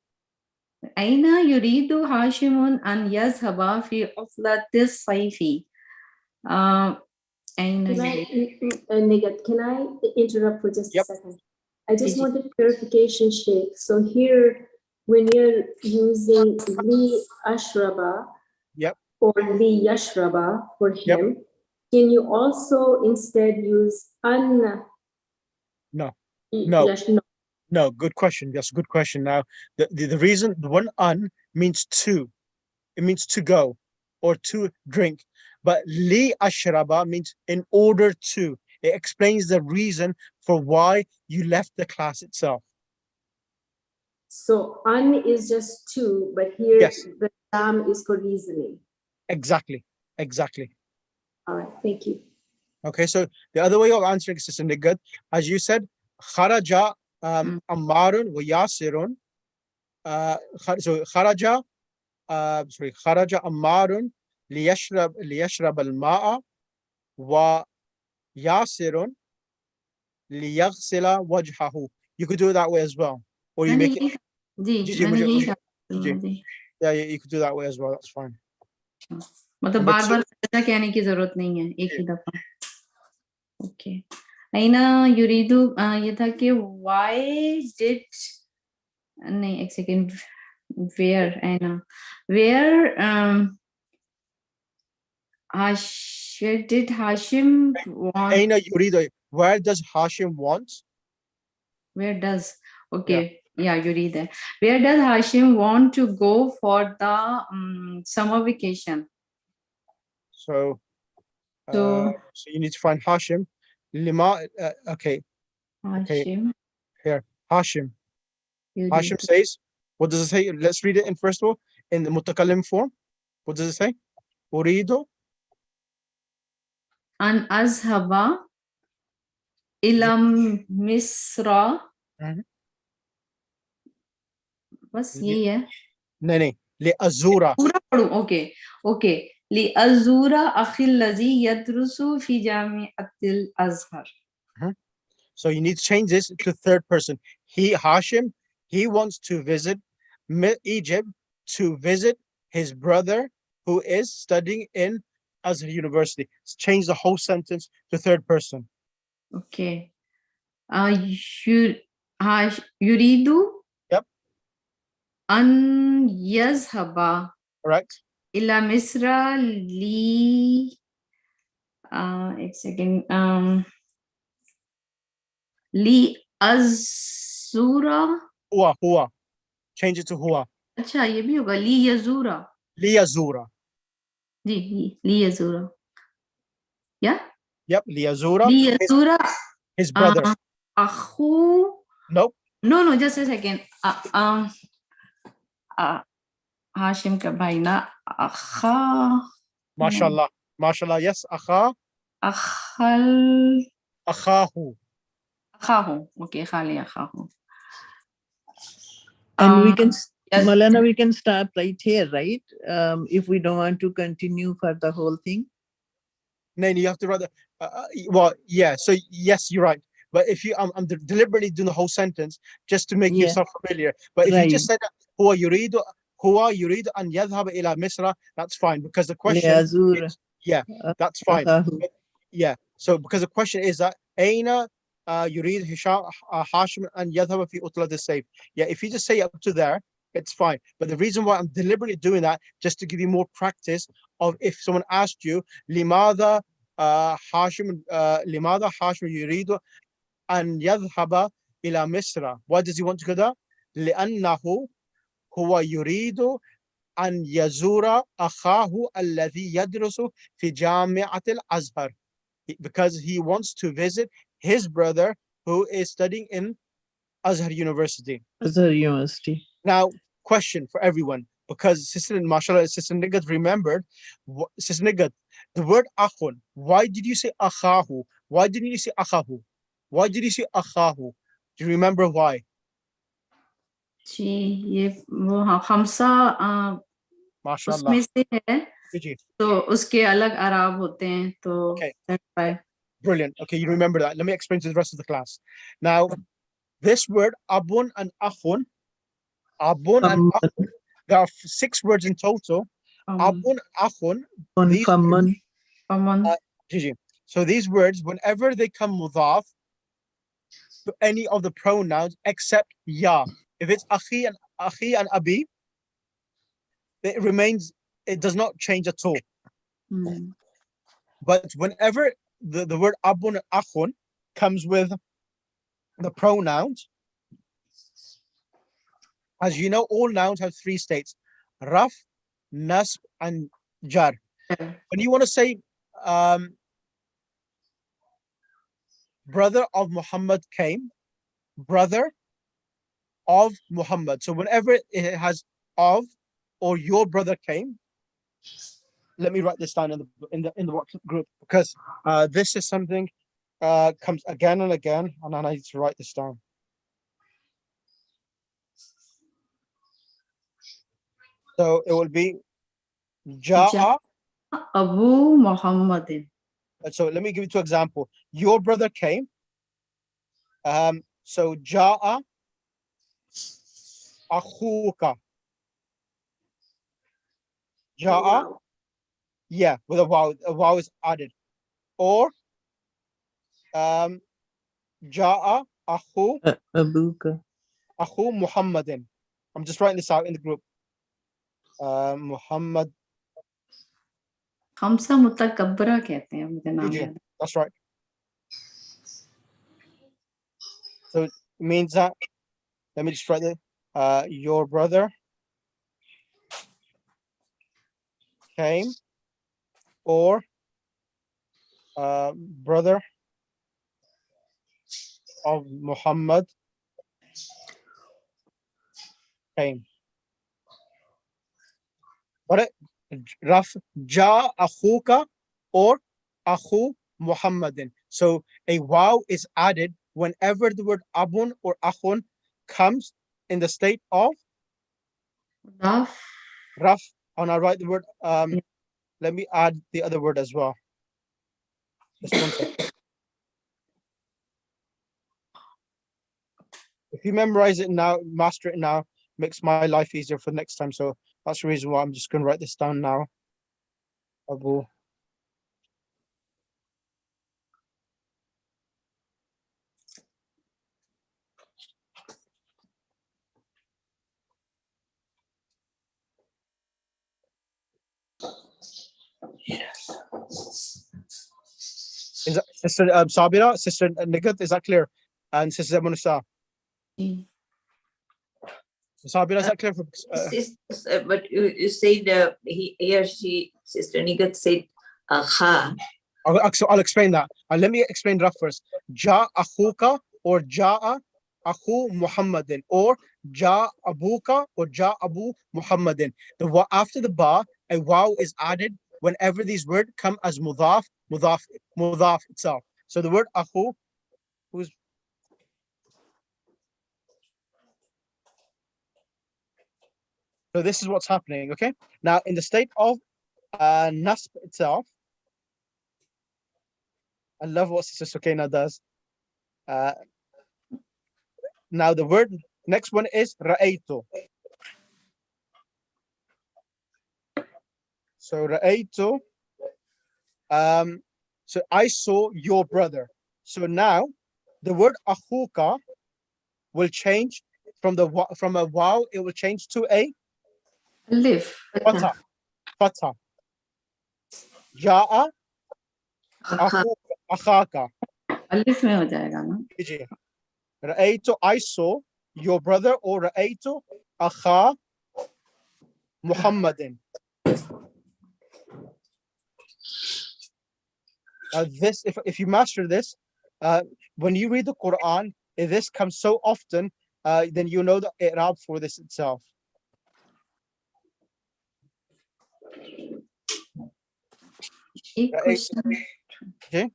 أين يريد هاشم أن يذهب في عطلة الصيف؟ أين Can يريد؟ Nigat, can I interrupt for just Yep. a second? I just Yes. wanted clarification, Sheikh. So here, when you're using li ashraba Yep. or li yashraba for Yep. him, can you also instead use an? No. No. No. No, good question. That's a good question. Now, the reason the one an means to, it means to go or to drink. But li ashraba means in order to. It explains the reason for why you left the class itself. So an is just two, but here Yes. the lam is for reasoning. Exactly. Exactly. All right, thank you. Okay, so the other way of answering is good. As you said, kharaja ammarun wa yasirun. So kharaja ammarun liyashrab al-ma'a wa yasirun liyaghsila wajhahu. You could do it that way as well. Or you make it yeah, you could do that way as well. That's fine. मतलब बार-बार कहने की जरूरत नहीं है, एक ही दफा. Okay. Aina yuridu ये था कि why did नहीं एक second where Aina where did Hashim want? Aina yuridu. Where does Hashim want? Where does yeah you read that. Where does Hashim want to go for the summer vacation? So you need to find Hashim. Lima. Okay. Hashim. Here, Hashim. Hashim says, what does it say? Let's read it in first of all, in the mutakallim form. What does it say? Uridu an azhaba ilam misra. बस यही है. नहीं li azura. पूरा पढ़ूं. Okay. li azura akhil lazi yadrusu fi jami'atil azhar. So you need to change this to third person. Hashim, he wants to visit Egypt to visit his brother who is studying in Azhar University. Change the whole sentence to third person. Okay. Yuridu. Yep. An yazhaba. Correct. Ila misra li. एक second. Li azura. Huwa. Change it to huwa. अच्छा ये भी होगा. Li yazura. Li yazura. Ji li yazura. Yeah. Yep. Li yazura. Li yazura. His brother. Akhu. Nope. No. Just a second. Hashim ka bhai na. Akha. Mashallah. Yes. Akha. Akhal. Akhahu. Okay, khali akhahu. And we can, yes. Malana, we can stop right here, right? If we don't want to continue for the whole thing. No, you have to write the. Well, yeah. So yes, you're right. But if you, I'm deliberately doing the whole sentence just to make yourself familiar. But if you just said huwa yuridu an yadhhab ila Misra, that's fine because the question is, that's fine. But, yeah. So because the question is that Aina yurid Hashim an yadhhab fi utla as-sayf. Yeah. If you just say up to there, it's fine. But the reason why I'm deliberately doing that, just to give you more practice of if someone asked you, limada Hashim yuridu an yadhhaba ila Misra. Why does he want to go there? لأنه هو يريد أن يزور أخاه الذي يدرس في جامعة الأزهر. because he wants to visit his brother who is studying in Azhar University. Azhar University. Now, question for everyone, because Sister, mashallah, Sister Nigat remembered, Sister Nigat, the word akhun, why did you say akhahu? Why didn't you say akhahu? Why did you say akhahu? Do you remember why? जी ये वो हाँ खमसा MashaAllah. उसमें से है Ji. तो उसके अलग आराब होते हैं तो Okay. that's why. Brilliant. Okay, you remember that. Let me explain to the rest of the class. Now, this word abun and akhun, there are 6 words in total. Abun, akhun, these Common. Gigi. So these words, whenever they come mudaf to any of the pronouns except ya, if it's akhi and abi, it remains, it does not change at all. But whenever the word abun and akhun comes with the pronouns, as you know, all nouns have 3 states: raf, nasb, and jar. When you want to say brother of Muhammad came, brother of Muhammad. So whenever it has of or your brother came, let me write this down in the WhatsApp group, because this is something comes again and again, and I need to write this down. So it will be Ja'a Abu Muhammadin. So let me give you 2 examples. Your brother came. So Ja'a akhuka. Ja'a, yeah, with a wow. A wow is added. Or Ja'a Abuka. akhu Muhammadin. I'm just writing this out in the group. Muhammad. खमसा मुतकब्बरा कहते हैं मुझे नाम याद. That's right. So it means that, let me just write it. Your brother came, or brother of Muhammad came. Got it? Raf ja akhuka or akhu Muhammadin. So a wow is added whenever the word abun or akhun comes in the state of raf. And I write the word. Let me add the other word as well. Just one second. If you memorize it now, master it now, makes my life easier for next time. So that's the reason why I'm just going to write this down now. Abu. Is that Sister Sabira, Sister Nigat, is that clear? And Sister Munisa. Sabira, is that clear? For, but you said he or she, Sister Nigat said aha. I'll explain that. And let me explain that first. Ja akhuka or Ja'a akhu Muhammadin, or Ja abuka or Ja abu Muhammadin. After the ba, a wow is added whenever these words come as mudaf itself. So the word akhu, who's so this is what's happening. Okay. Now in the state of nasb itself, I love what Sister Sukaina does. Now the word next one is ra'aytu. So ra'aytu. So I saw your brother. So now the word akhuka will change from a wow, it will change to a Alif. fatha. Fatha. Ja'a akhaka. Alif में हो जाएगा ना. Ra'aytu, I saw your brother, or ra'aytu akha Muhammadin. This, if you master this, when you read the Quran, if this comes so often, then you know the i'rab for this itself. एक question Okay.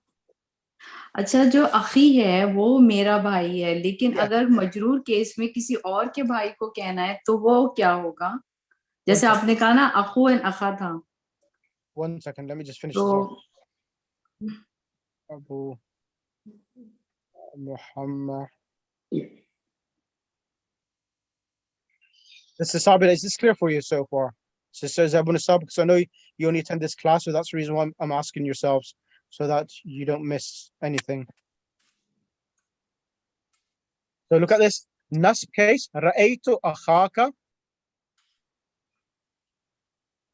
अच्छा, जो अखी है वो मेरा भाई है, लेकिन Yeah. अगर मजरूर केस में किसी और के भाई को कहना है तो वो क्या होगा? जैसे आपने कहा ना अखू एंड अखा था, 1 second, let me just finish तो this off. Abu Muhammad. This is Sabir. Is this clear for you so far? Sister Abu Nasab, because I know you only attend this class, so that's the reason why I'm asking yourselves, so that you don't miss anything. So look at this. Nasb case. Ra'aytu akhaka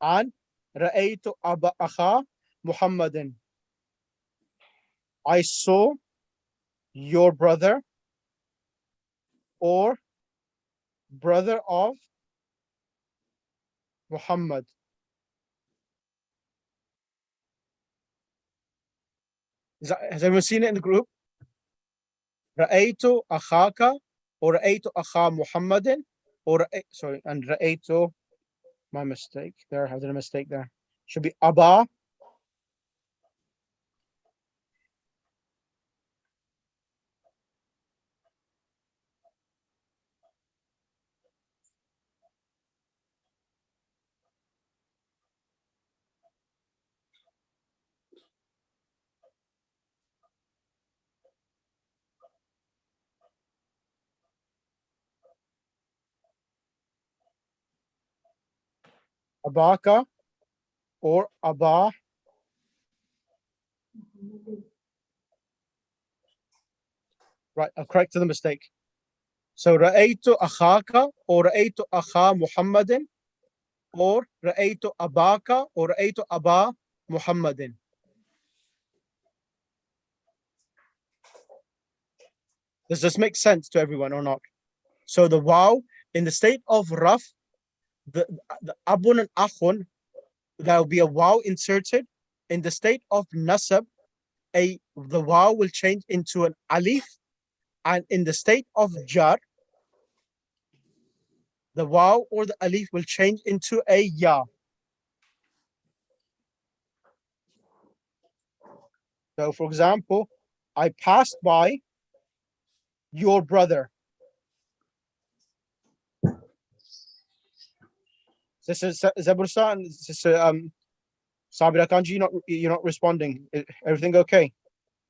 and Ra'aytu akha Muhammadin. I saw your brother or brother of Muhammad. Has everyone seen it in the group? Ra'aytu akhaka or Ra'aytu akha Muhammadin or sorry, and Ra'aytu, my mistake there. I did a mistake there. Should be Aba. Abaka or Aba. Right, I've corrected the mistake. So Ra'aytu akhaka or Ra'aytu akha Muhammadin or Ra'aytu abaka or Ra'aytu aba Muhammadin. Does this make sense to everyone or not? So the waw in the state of raf, the abun and akhun, there will be a waw inserted. In the state of nasab, the waw will change into an alif, and in the state of jar, the waw or the alif will change into a ya. So for example, I passed by your brother. This is Zabursa and this is Sabira Kanji, you're not responding. Everything okay?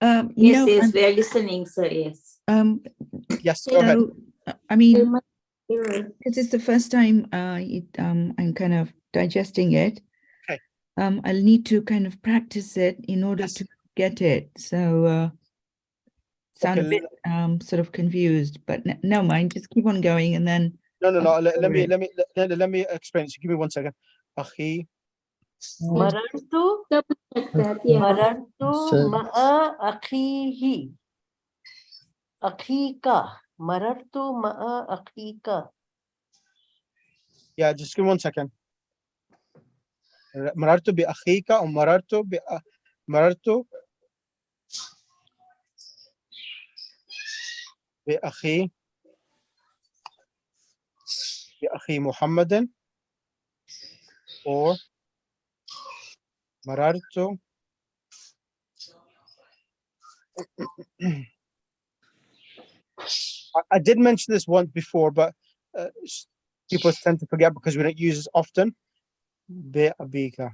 Yes, No, yes, we are listening, sir. Yes. Yes, go ahead. I mean, Yeah. this is the first time I'm kind of digesting it. Okay. I'll need to kind of practice it in order Yes. to get it. So sound a Okay. bit sort of confused, but no mind, just keep on going and then No. I'll Let cover me it. let me explain. So give me 1 second. Akhi. Marartu Like that, yeah. marartu ma'a akhihi. Akhika. Marartu ma'a akhika. Yeah, just give me 1 second. Marartu bi akhika or marartu bi akhi Muhammadin or marartu I did mention this once before, but people tend to forget because we don't use it often. Bi abika.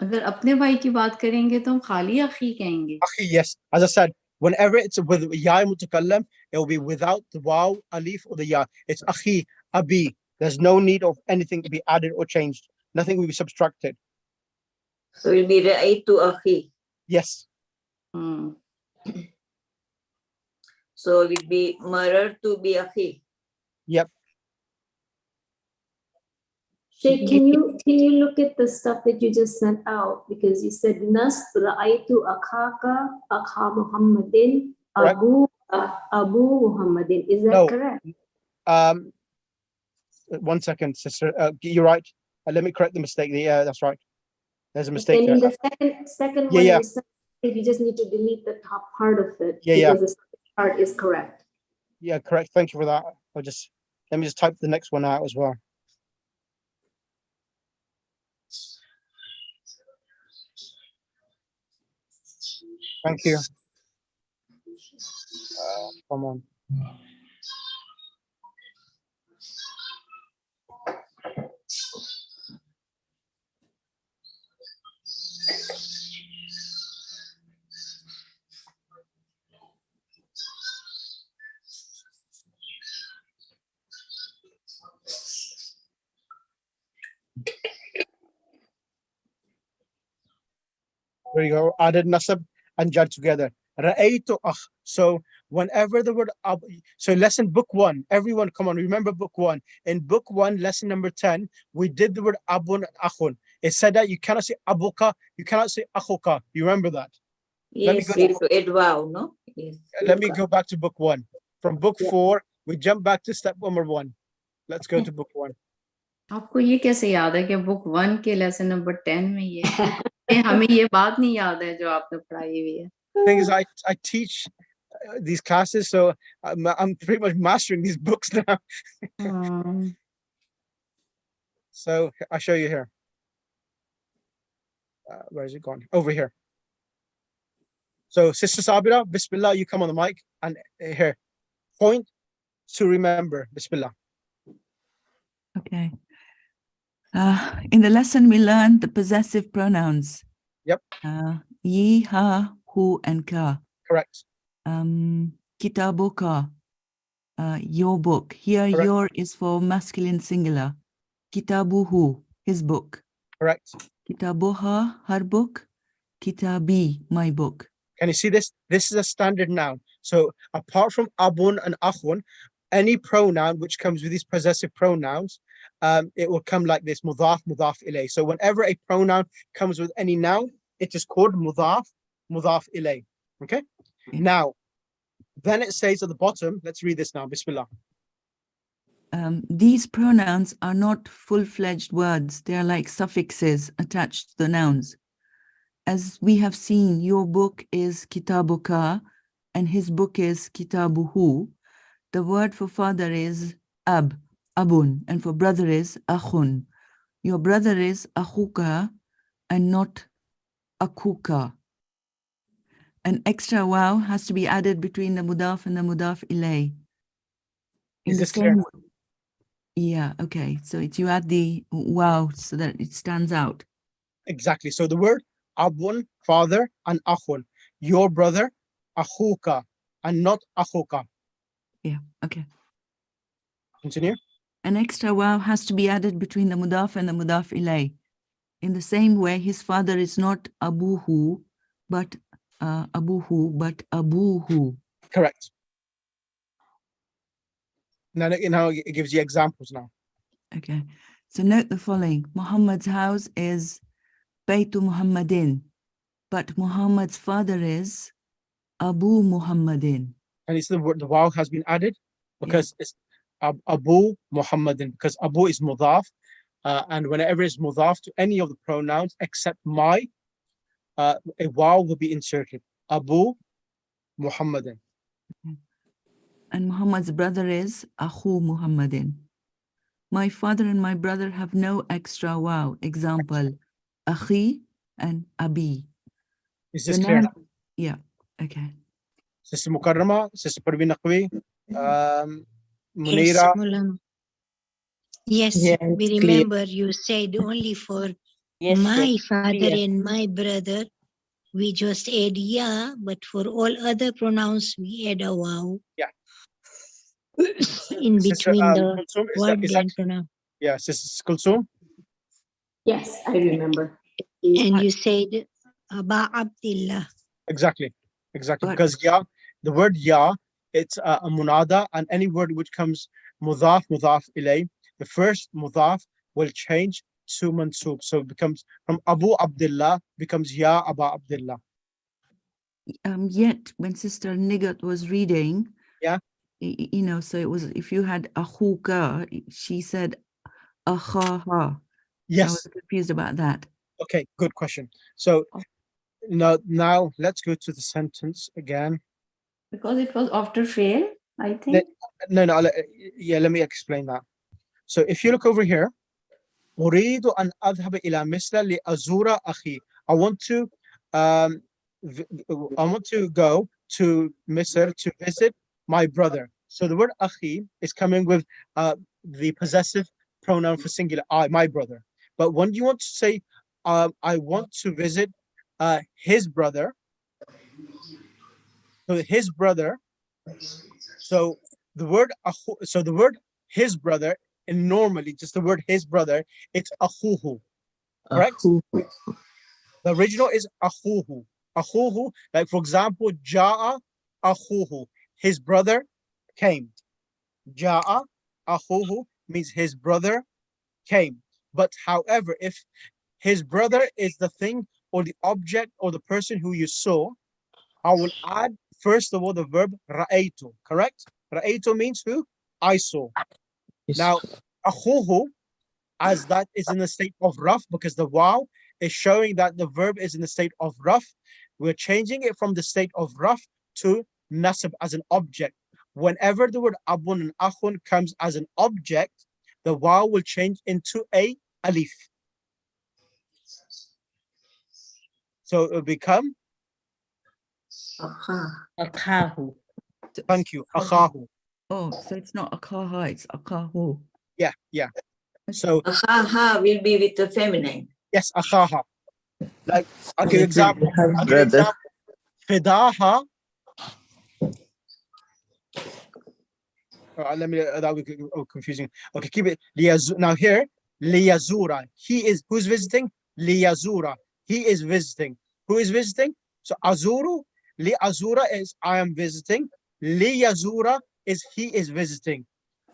अगर अपने भाई की बात करेंगे तो हम खाली अखी कहेंगे. Akhi, yes. As I said, whenever it's with ya mutakallam, it will be without the waw, alif, or the ya. It's akhi, abi. There's no need of anything to be added or changed. Nothing will be subtracted. So it will be Ra'aytu akhi. Yes. So it will be marartu bi akhi. Yep. Shay, can you look at the stuff that you just sent out? Because you said Nasb Ra'aytu Akhaka Akha Muhammadin Correct. Abu Abu Muhammadin. Is that No. correct? 1 second, sister. You're right. Let me correct the mistake. Yeah, that's right. There's a mistake And there. in the second Yeah, one, yeah. you said you just need to delete the top part of it Yeah, yeah. because the second part is correct. Yeah, correct. Thank you for that. Let me just type the next one out as well. Thank you. Come on. There you go. Added nasab and jar together. Ra'aytu akh. So whenever the word so lesson book 1, everyone come on, remember book 1. In book 1, lesson number 10, we did the word abun and akhun. It said that you cannot say abuka, you cannot say akhuka. You remember that? Yes, we read wow, no? Yes. Let me go back to book 1. From book 4, we jump back to step number 1. Let's go to book 1. आपको ये कैसे याद है कि book 1 के lesson number 10 में ये हमें ये बात नहीं याद है जो आपने पढ़ाई हुई है. Thing is, I teach these classes, so I'm pretty much mastering these books now. So I'll show you here. Where is it gone? Over here. So Sister Sabira, Bismillah, you come on the mic and here. Point to remember. Bismillah. Okay. In the lesson, we learned the possessive pronouns. Yep. Ye, ha, hu, and ka. Correct. Kitabuka, your book. Here, Correct. your is for masculine singular. Kitabuhu, his book. Correct. Kitabuha, her book. Kitabi, my book. Can you see this? This is a standard noun. So apart from abun and akhun, any pronoun which comes with these possessive pronouns, it will come like this, mudaf, mudaf ilay. So whenever a pronoun comes with any noun, it is called mudaf, mudaf ilay. Okay? Yeah. Now, then it says at the bottom, let's read this now, Bismillah. These pronouns are not full-fledged words. They are like suffixes attached to the nouns. As we have seen, your book is kitabuka and his book is kitabuhu. The word for father is abun, and for brother is akhun. Your brother is akhuka and not akuka. An extra wow has to be added between the mudaf and the mudaf ilay. Is this clear? Yeah, okay. So you add the wow so that it stands out. Exactly. So the word abun, father, and akhun. Your brother, akhuka, and not akhuka. Yeah, okay. Continue. An extra wow has to be added between the mudaf and the mudaf ilay. In the same way, his father is not abuhu, but abuhu. Correct. Now it gives you examples now. Okay. So note the following. Muhammad's house is Baytu Muhammadin, but Muhammad's father is Abu Muhammadin. And it's the word, the wow has been added because it's Abu Muhammadin, because Abu is mudaf, and whenever it's mudaf to any of the pronouns except my, a wow will be inserted. Abu Muhammadin. And Muhammad's brother is Akhu Muhammadin. My father and my brother have no extra wow. Example, Akhi and Abi. Is this clear? Yeah, okay. Sister Mukarrama, Sister Parveen Naqvi, Yes, Munira. Mullah. Yes, Yes, we clear. remember you said only for Yes, my sir. father Clear. and my brother, we just add ya, but for all other pronouns, we add a wow. Yeah. In Sister, between the Kulsum, word is that, and pronoun. yeah, Sister Kulsum. Yes, I remember. And you said Aba Abdillah. Exactly. Exactly. But- Because ya, the word ya, it's a munada, and any word which comes mudaf, mudaf ilay, the first mudaf will change to mansub. So it becomes from Abu Abdullah becomes ya Aba Abdullah. Yet when Sister Nigat was reading, Yeah. You know, so it was, if you had akhuka, she said akhaha. So I was Yes. confused about that. Okay, good question. So now let's go to the sentence again. Because it was after fail, I No, think. yeah, let me explain that. So if you look over here, أريد أن أذهب إلى مصر لأزور أخي. I want to go to Misr to visit my brother. So the word أخي is coming with the possessive pronoun for singular, I, my brother. But when you want to say I want to visit his brother, so his brother, so the word his brother, and normally just the word his brother, it's akhuhu, correct? The original is akhuhu. Akhuhu, like for example, ja'a akhuhu, his brother came. Ja'a akhuhu means his brother came. But however, if his brother is the thing or the object or the person who you saw, I will add first of all the verb ra'aytu, correct? Ra'aytu means who? I saw. Now, akhuhu, as that is in the state of rough, because the waw is showing that the verb is in the state of rough, we're changing it from the state of rough to nasb as an object. Whenever the word abun and akhun comes as an object, the waw will change into a alif. So it will become, Akhahu. thank you, akhahu. Oh, so it's not akaha, it's akahu. Yeah, yeah. So Akhaha will be with the feminine. yes, akhaha. Like, I'll give It will example. be her I'll give brother. example. Fidaha. Let me, that would be confusing. Okay, keep it. Now here, liyazura. He is, who's visiting? Liyazura. He is visiting. Who is visiting? So azuru, li azura is I am visiting. Liyazura is he is visiting.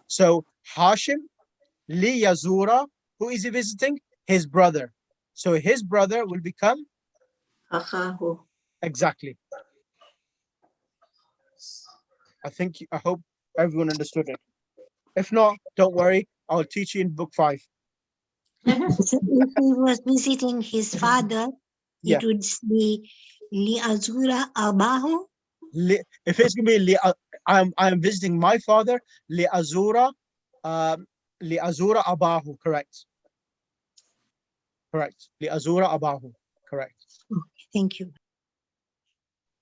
So Hashim, liyazura, who is he visiting? His brother. So his brother will become Akhahu. exactly. I hope everyone understood it. If not, don't worry, I'll teach you in book 5. So if he was visiting his father, Yeah. it would be Li Azura Abahu. If it's gonna be I am visiting my father, li azura abahu, correct. Li azura abahu, correct. Thank you.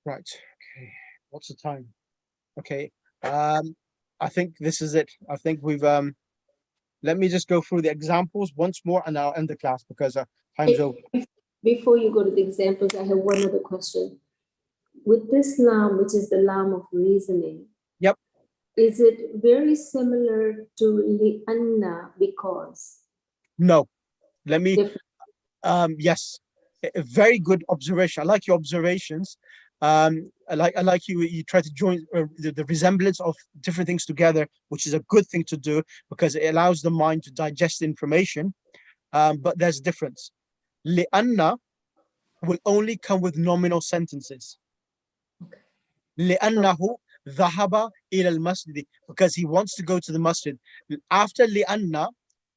Right. Okay. What's the time? Okay. I think this is it. I think we've let me just go through the examples once more and I'll end the class because time's over. Before you go to the examples, I have one other question. With this lam, which is the lam of reasoning, Yep. is it very similar to li'anna because? No. Let me Different. yes. A very good observation. I like your observations. I like you try to join the resemblance of different things together, which is a good thing to do because it allows the mind to digest information. But there's a difference. لأن will only come with nominal sentences. لأنه ذهب إلى المسجد, because he wants to go to the masjid. After لأن,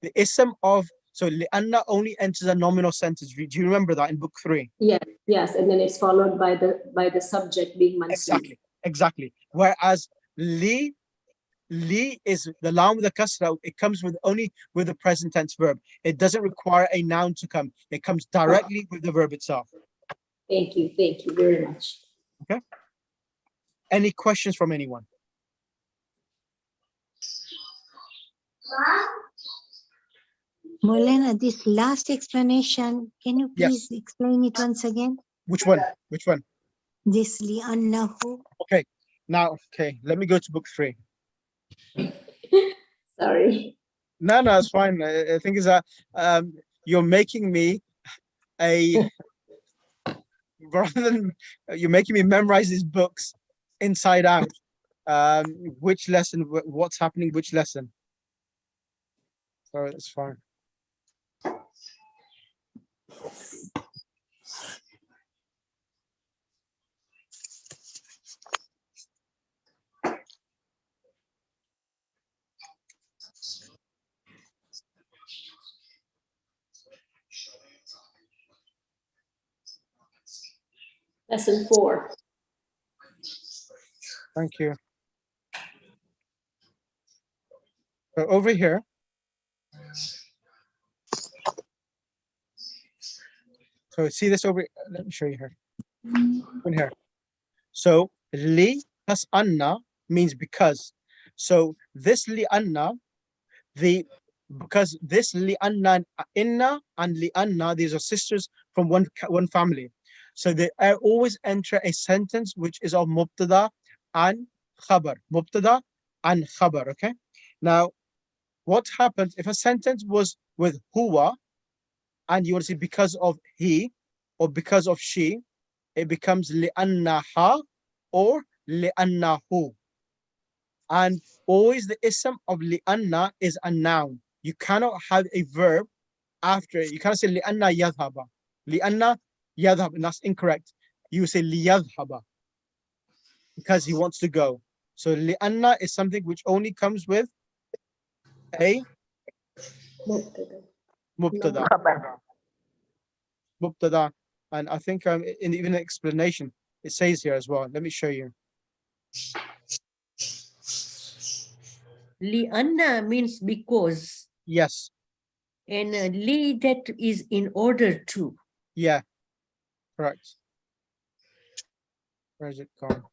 the ism of, so لأن only enters a nominal sentence. Do you remember that in book 3? Yes, and then it's followed by the subject being mansub. Exactly. Whereas li is the lam with the kasra, it comes with only with the present tense verb. It doesn't require a noun to come. It comes directly with the verb itself. Thank you very much. Okay. Any questions from anyone? Molena, this last explanation, can you please explain it once again? Which one? This li'annahu. Okay. Now, let me go to book 3. Sorry. No, it's fine. I think is that you're making me rather than you're making me memorize these books inside out. Which lesson? What's happening? Which lesson? So it's fine. Lesson 4. Thank you. So over here, so see this over, let me show you here. In here. So li plus anna means because. So this li anna, because this li anna, inna and li anna, these are sisters from one family. So they always enter a sentence which is of mubtada and khabar. Mubtada and khabar. Okay. Now, what happens if a sentence was with huwa and you want to say because of he or because of she, it becomes li'annaha or li'annahu. And always the ism of li'anna is a noun. You cannot have a verb after it. You cannot say li'anna yadhaba. Li'anna yadhab, and that's incorrect. You say liyadhaba because he wants to go. So li'anna is something which only comes with a mubtada. Mubtada. And I think in even the explanation, it says here as well. Let me show you. Li'anna means because. Yes. And li, that is in order to. Yeah. Correct. Where's it gone?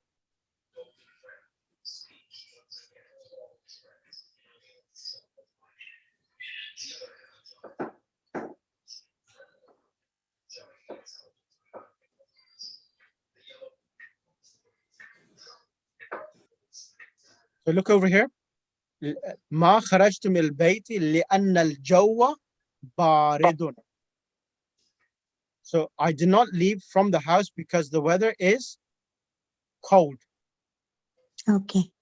So look over here. ما خرجت من البيت لأن الجو بارد. So I did not leave from the house because the weather is cold. Okay.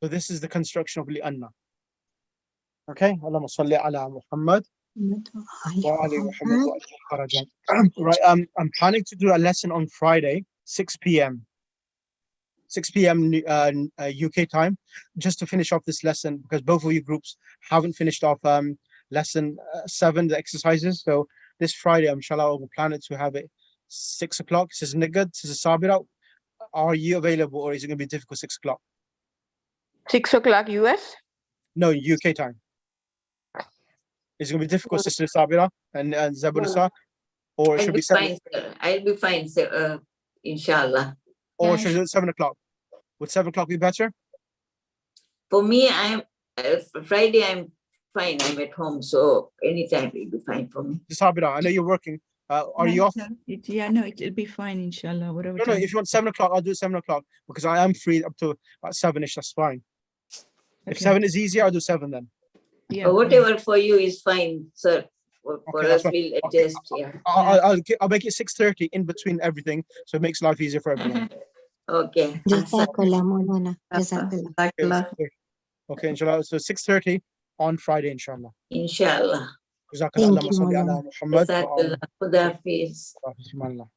So this is the construction of لأن. Okay. اللهم صل على محمد وعلى محمد وعلى Right. I'm planning to do a lesson on Friday, 6 p.m. 6 p.m. UK time, just to finish off this lesson because both of you groups haven't finished off lesson 7, the exercises. So this Friday, inshallah, we'll plan it to have it 6 o'clock. This is Nigad, this is Sabira. Are you available or is it going to be difficult 6 o'clock? 6 o'clock US? No, UK time. Is it going to be difficult, Sister Sabira and Zaburisa? Or it should be 7? Fine, sir. I'll be fine, sir. Inshallah. Or should we do it 7 o'clock? Would 7 o'clock be better? For me, I'm Friday. I'm fine. I'm at home, so anytime will be fine for me. Sabira, I know you're working. Are you off? Yeah, no, it'll be fine, inshallah. Whatever. No, if you want 7 o'clock, I'll do 7 o'clock because I am free up to about 7-ish. That's fine. If 7 is easier, I'll do 7 then. Yeah. Whatever for you is fine, sir. For Okay, us, fine. we'll adjust. Yeah. I'll make it 6:30 in between everything, so it makes life easier for everyone. Okay. Jazakallah, Maulana. Jazakallah. Okay, inshallah. So 6:30 on Friday, inshallah. Inshallah. Jazakallah. Thank you, Allahumma salli ala Maulana. Muhammad wa ala Jazakallah. Khuda Hafiz. alihi wa sallam.